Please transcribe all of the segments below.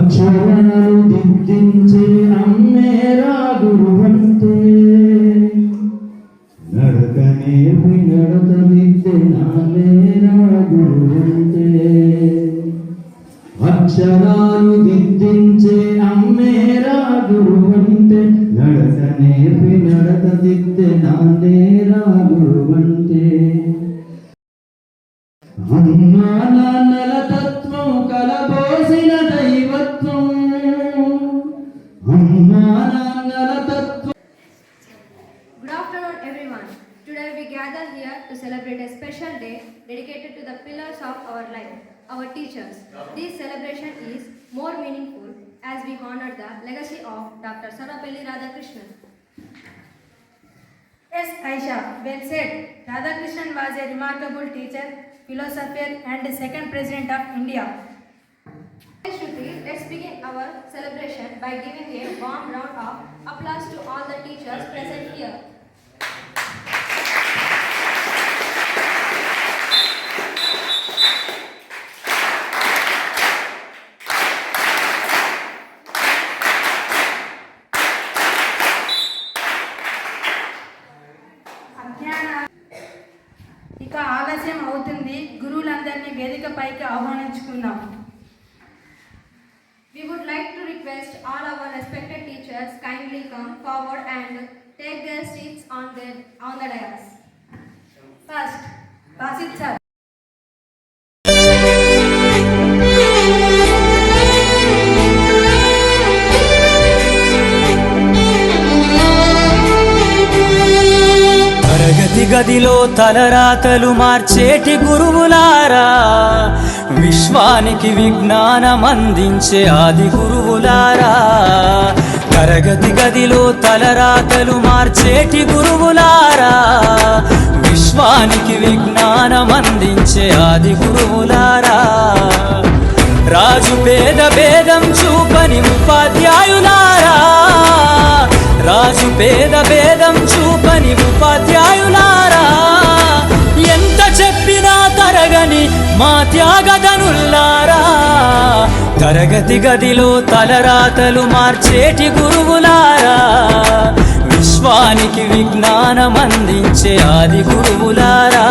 అక్షరాలు దిద్దించే అమ్మేరా గురువంతే నడకనే నడత దిద్దే నాలేరా గురువంతే అక్షరాలు దిద్దించే అమ్మేరా గురువంతే నడకనే నడత దిద్దే నాలేరా గురువంతే అమ్మా నాన్నల తత్వం కలబోసిన దైవత్వం అమ్మా నాన్నల తత్వం. Good afternoon everyone. Today we gather here to celebrate a special day dedicated to the pillars of our life, our teachers. This celebration is more meaningful as we honor the legacy of Dr. Sarvepalli Radhakrishnan. Yes, Aisha, well said. Radhakrishnan was a remarkable teacher, philosopher and second president of India. Shruti, let's begin our celebration by giving a warm round of applause to all the teachers present here. ఇక ఆలస్యం అవుతుంది, గురువులందరినీ వేదిక పైకి ఆహ్వానించుకుందాం. We would like to request all our respected teachers kindly come forward and take their seats on the dais. First, Basit sir. తరగతి గదిలో తలరాతలు మార్చేటి గురువులారా, విశ్వానికి విజ్ఞానం అందించే ఆది గురువులారా. తరగతి గదిలో తలరాతలు మార్చేటి గురువులారా, విశ్వానికి విజ్ఞానం అందించే ఆది గురువులారా. రాజు పేద భేదం చూపని ఉపాధ్యాయులారా, రాజు పేద భేదం చూపని ఉపాధ్యాయులారా. ఎంత చెప్పినా తరగని మా త్యాగధనుల్లారా. తరగతి గదిలో తలరాతలు మార్చేటి గురువులారా, విశ్వానికి విజ్ఞానం అందించే ఆది గురువులారా.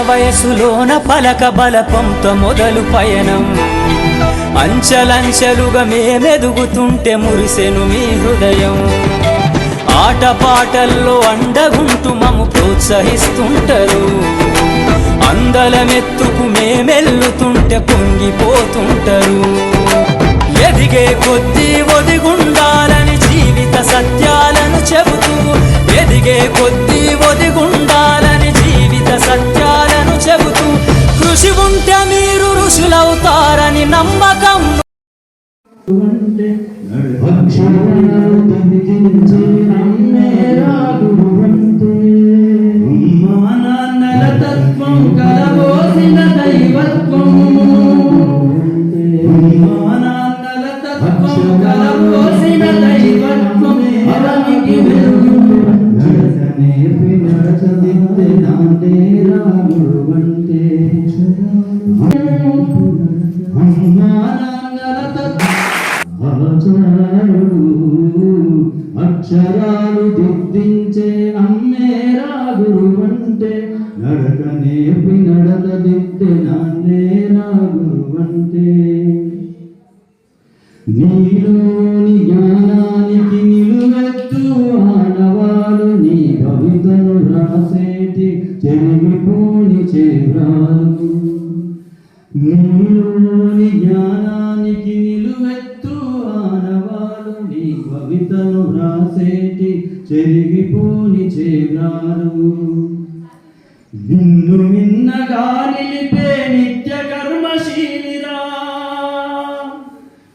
వయసులోన పలక బలపంతో మొదలు పయనం, అంచెలంచెలుగా మేమెదుగుతుంటే మురిసెను మీ హృదయం. ఆటపాటల్లో అండగుంటూ మము ప్రోత్సహిస్తుంటారు, అందలమెత్తుకు మేమెల్లుతుంటే పొంగిపోతుంటారు. ఎదిగే కొద్దీ ఒదిగుండాలని జీవిత సత్యాలను చెబుతూ, ఎదిగే కొద్దీ ఒదిగుండాలని జీవిత సత్యాలను చెబుతూ, కృషి ఉంటే మీరు ఋషులవుతారని నమ్మకం. అమ్మా నాన్నల తత్వం కలబోసిన దైవత్వం అమ్మా నాన్నల తత్వం కలబోసిన దైవత్వం అవనికి వెలుగు నడకనే నడచదిద్దే నాలేరా గురువంతే అమ్మా నాన్నల తత్వం అక్షరాలు దిద్దించే అమ్మేరా గురువంటే నడక నేర్పి నడత దిద్దే నాన్నేరా గురువంటే నీలోని జ్ఞానానికి నిలువెత్తు ఆనవాలు నీ కవితను రాసేటి చెరిగిపోని చేరాలు నీలోని జ్ఞానానికి నిలువెత్తు ఆనవాలు నీ కవితను రాసేటి చెరిగిపోని చేరాలు నిన్ను మిన్నగా నిలిపే నిత్య కర్మశీలిరా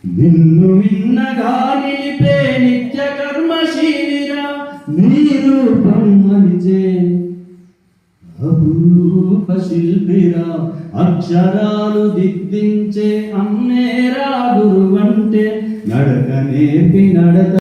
నిన్ను మిన్నగా నిలిపే నిత్య కర్మశీలిరా నీ రూపం మలిచే అపురూప శిల్పిరా అక్షరాలు దిద్దించే అమ్మేరా గురువంటే నడక నేర్పి నడక